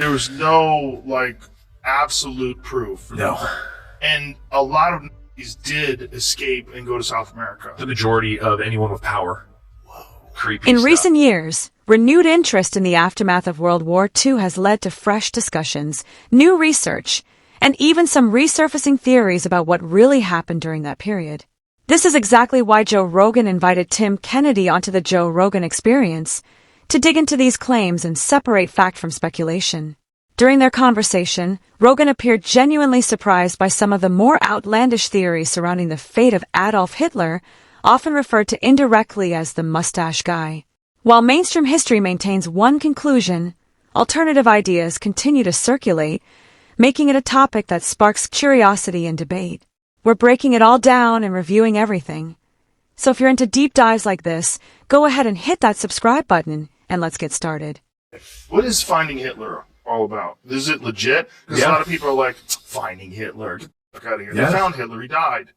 There was no, like, absolute proof. No. And a lot of Nazis did escape and go to South America. The majority of anyone with power. Whoa. Creepy In stuff. recent years, renewed interest in the aftermath of World War II has led to fresh discussions, new research, and even some resurfacing theories about what really happened during that period. This is exactly why Joe Rogan invited Tim Kennedy onto the Joe Rogan Experience to dig into these claims and separate fact from speculation. During their conversation, Rogan appeared genuinely surprised by some of the more outlandish theories surrounding the fate of Adolf Hitler, often referred to indirectly as the mustache guy. While mainstream history maintains one conclusion, alternative ideas continue to circulate, making it a topic that sparks curiosity and debate. We're breaking it all down and reviewing everything. So if you're into deep dives like this, go ahead and hit that subscribe button, and let's get started. What is Finding Hitler all about? Is it legit? Because a lot of people are like, Finding Hitler, get the fuck out of here. Yeah. They found Hitler, he died.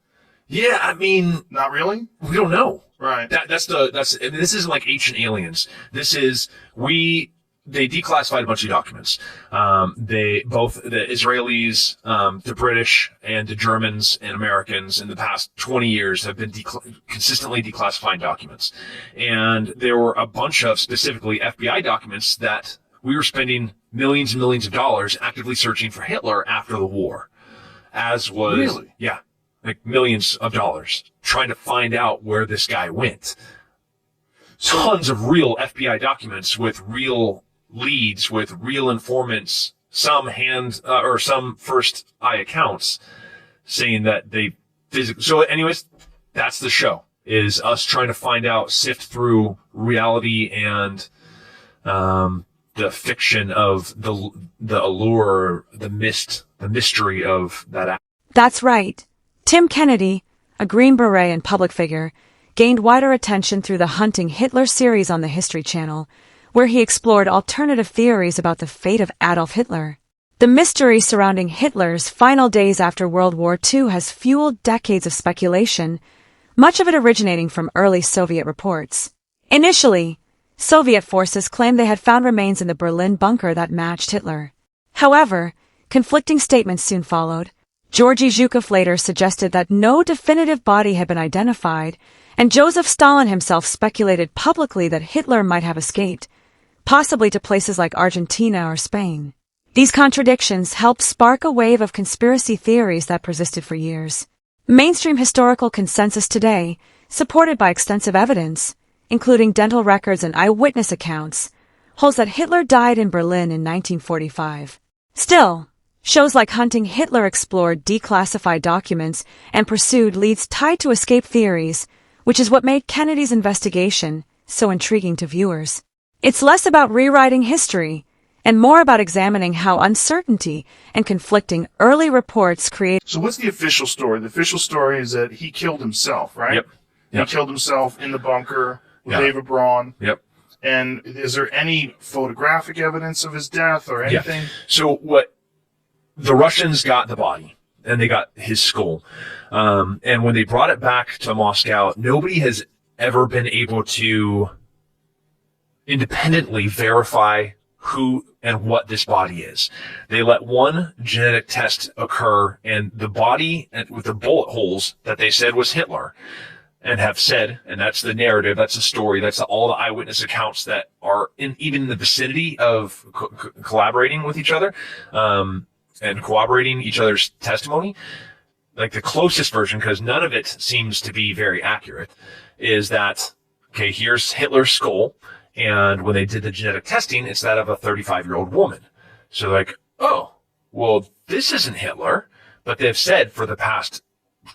Yeah, I mean, Not really? we don't know. Right. This isn't like Ancient Aliens. They declassified a bunch of documents. Both the Israelis, the British, and the Germans and Americans in the past 20 years have been consistently declassifying documents. And there were a bunch of specifically FBI documents that we were spending millions and millions of dollars actively searching for Hitler after the war. Really? Yeah, like millions of dollars trying to find out where this guy went. Tons of real FBI documents with real leads, with real informants, some first eye accounts saying that they physically. So anyways, that's the show, is us trying to find out, sift through reality and, the fiction of the allure, the mystery of that act. That's right. Tim Kennedy, a Green Beret and public figure, gained wider attention through the Hunting Hitler series on the History Channel, where he explored alternative theories about the fate of Adolf Hitler. The mystery surrounding Hitler's final days after World War II has fueled decades of speculation, much of it originating from early Soviet reports. Initially, Soviet forces claimed they had found remains in the Berlin bunker that matched Hitler. However, conflicting statements soon followed. Georgy Zhukov later suggested that no definitive body had been identified, and Joseph Stalin himself speculated publicly that Hitler might have escaped, possibly to places like Argentina or Spain. These contradictions helped spark a wave of conspiracy theories that persisted for years. Mainstream historical consensus today, supported by extensive evidence, including dental records and eyewitness accounts, holds that Hitler died in Berlin in 1945. Still, shows like Hunting Hitler explored declassified documents and pursued leads tied to escape theories, which is what made Kennedy's investigation so intriguing to viewers. It's less about rewriting history and more about examining how uncertainty and conflicting early reports create. So what's the official story? The official story is that he killed himself, right? Yep. He killed himself in the bunker with Yeah. David Braun. Yep. And is there any photographic evidence of his death or anything? Yeah. So what the Russians got the body and they got his skull. And when they brought it back to Moscow, nobody has ever been able to independently verify who and what this body is. They let one genetic test occur, and the body with the bullet holes that they said was Hitler, and have said, and that's the narrative, that's the story, that's all the eyewitness accounts that are even in the vicinity of collaborating with each other, and corroborating each other's testimony. Like the closest version, because none of it seems to be very accurate, is that, okay, here's Hitler's skull, and when they did the genetic testing, it's that of a 35-year-old woman. So like, oh, well, this isn't Hitler, but they've said for the past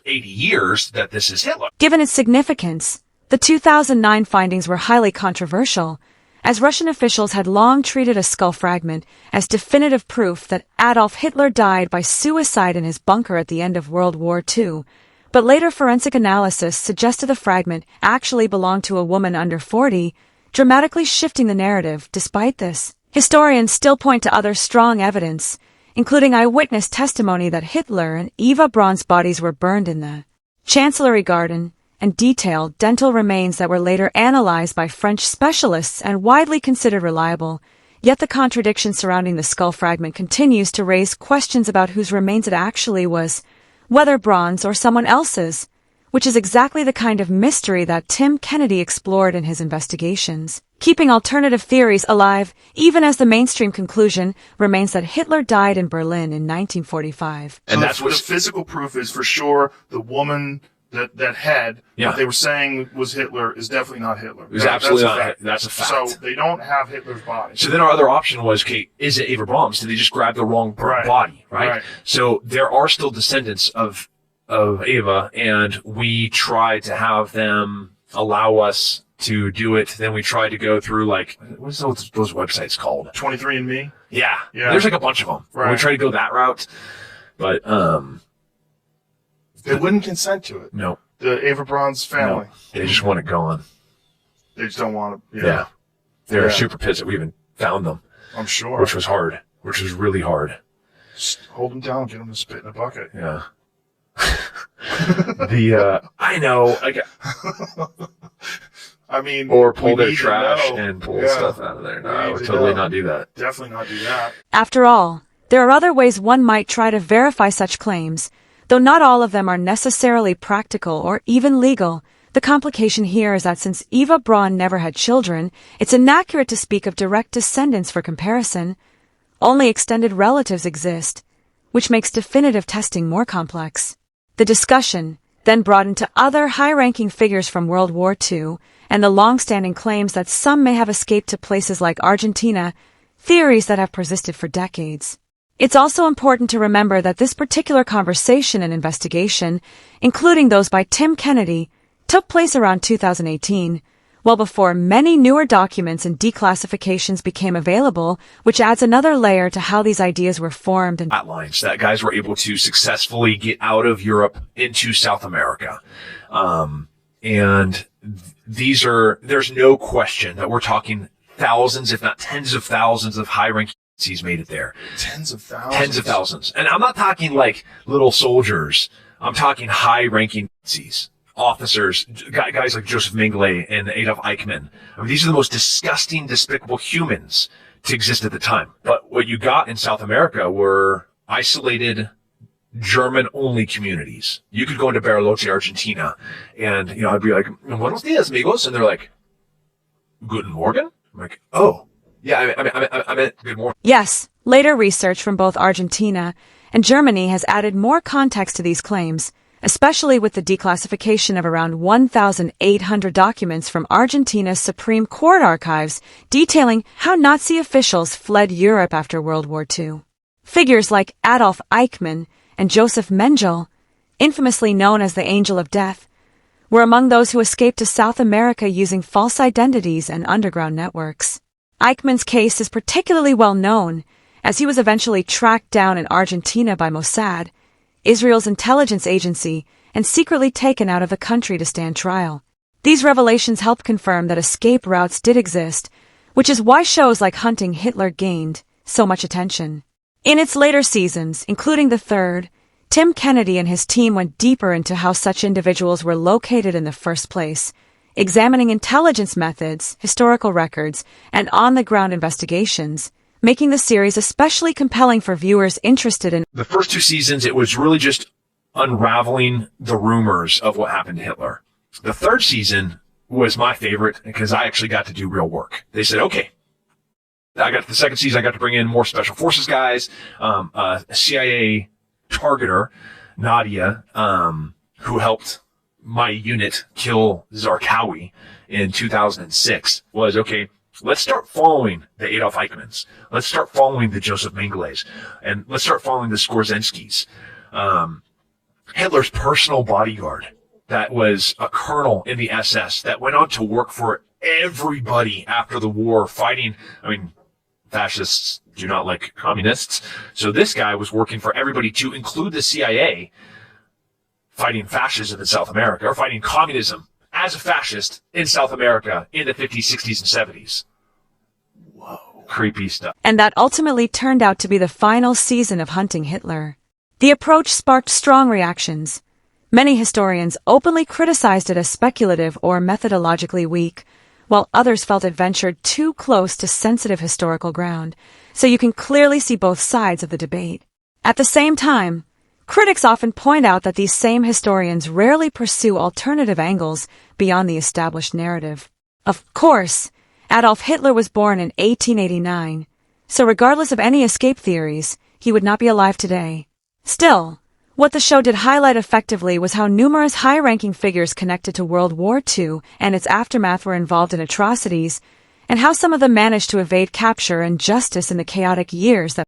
80 years that this is Hitler. Given its significance, the 2009 findings were highly controversial, as Russian officials had long treated a skull fragment as definitive proof that Adolf Hitler died by suicide in his bunker at the end of World War II, but later forensic analysis suggested the fragment actually belonged to a woman under 40, dramatically shifting the narrative. Despite this, historians still point to other strong evidence, including eyewitness testimony that Hitler and Eva Braun's bodies were burned in the Chancellery Garden, and detailed dental remains that were later analyzed by French specialists and widely considered reliable, Yet the contradiction surrounding the skull fragment continues to raise questions about whose remains it actually was, whether Braun's or someone else's, which is exactly the kind of mystery that Tim Kennedy explored in his investigations, keeping alternative theories alive even as the mainstream conclusion remains that Hitler died in Berlin in 1945. And that's what the physical proof is for sure. The woman that head that they were saying was Hitler is definitely not Hitler. It was absolutely not. That's a fact. So they don't have Hitler's body. So then our other option was, okay, is it Eva Braun's? Did they just grab the wrong body, right? So there are still descendants of Eva, and we tried to have them allow us to do it. Then we tried to go through, like, what's those websites called? 23andMe? Yeah. There's like a bunch of them. Right. We tried to go that route, but they wouldn't consent to it. No. The Eva Braun's family. No. They just want it gone. They just don't want to. Yeah. They're super pissed that we even found them. I'm sure. Which was hard. Which was really hard. Just hold them down, get them to spit in a bucket. Yeah. I know. I mean, or pull their trash and pull stuff out of there. No, I would totally not do that. Definitely not do that. After all, there are other ways one might try to verify such claims, though not all of them are necessarily practical or even legal. The complication here is that since Eva Braun never had children, it's inaccurate to speak of direct descendants for comparison. Only extended relatives exist, which makes definitive testing more complex. The discussion then broadened to other high-ranking figures from World War II and the long-standing claims that some may have escaped to places like Argentina, theories that have persisted for decades. It's also important to remember that this particular conversation and investigation, including those by Tim Kennedy, took place around 2018, well before many newer documents and declassifications became available, which adds another layer to how these ideas were formed. And lines that guys were able to successfully get out of Europe into South America. And there's no question that we're talking thousands, if not tens of thousands of high-ranking Nazis made it there. Tens of thousands. Tens of thousands. And I'm not talking like little soldiers. I'm talking high-ranking Nazis. Officers, guys like Joseph Mengele and Adolf Eichmann. I mean, these are the most disgusting, despicable humans to exist at the time. But what you got in South America were isolated German-only communities. You could go into Bariloche, Argentina, and, I'd be like, "Buenos dias, amigos," and they're like, "Guten Morgen?" I'm like, "Oh, yeah, I meant good morning." Yes, later research from both Argentina and Germany has added more context to these claims, especially with the declassification of around 1,800 documents from Argentina's Supreme Court archives detailing how Nazi officials fled Europe after World War II. Figures like Adolf Eichmann and Joseph Mengele, infamously known as the Angel of Death, were among those who escaped to South America using false identities and underground networks. Eichmann's case is particularly well known, as he was eventually tracked down in Argentina by Mossad, Israel's intelligence agency, and secretly taken out of the country to stand trial. These revelations help confirm that escape routes did exist, which is why shows like Hunting Hitler gained so much attention. In its later seasons, including the third, Tim Kennedy and his team went deeper into how such individuals were located in the first place, examining intelligence methods, historical records, and on-the-ground investigations, making the series especially compelling for viewers interested in the first two seasons. It was really just unraveling the rumors of what happened to Hitler. The third season was my favorite because I actually got to do real work. They said, okay, I got the second season. I got to bring in more special forces guys, a CIA targeter, Nadia, who helped my unit kill Zarqawi in 2006, was okay. Let's start following the Adolf Eichmanns. Let's start following the Joseph Mengeles. And let's start following the Skorzynskis. Hitler's personal bodyguard that was a colonel in the SS that went on to work for everybody after the war fighting. Fascists do not like communists. So this guy was working for everybody to include the CIA fighting fascism in South America, or fighting communism as a fascist in South America in the 50s, 60s, and 70s. Whoa. Creepy stuff. And that ultimately turned out to be the final season of Hunting Hitler. The approach sparked strong reactions. Many historians openly criticized it as speculative or methodologically weak, while others felt it ventured too close to sensitive historical ground, so you can clearly see both sides of the debate. At the same time, critics often point out that these same historians rarely pursue alternative angles beyond the established narrative. Of course, Adolf Hitler was born in 1889, so regardless of any escape theories, he would not be alive today. Still, what the show did highlight effectively was how numerous high-ranking figures connected to World War II and its aftermath were involved in atrocities, and how some of them managed to evade capture and justice in the chaotic years that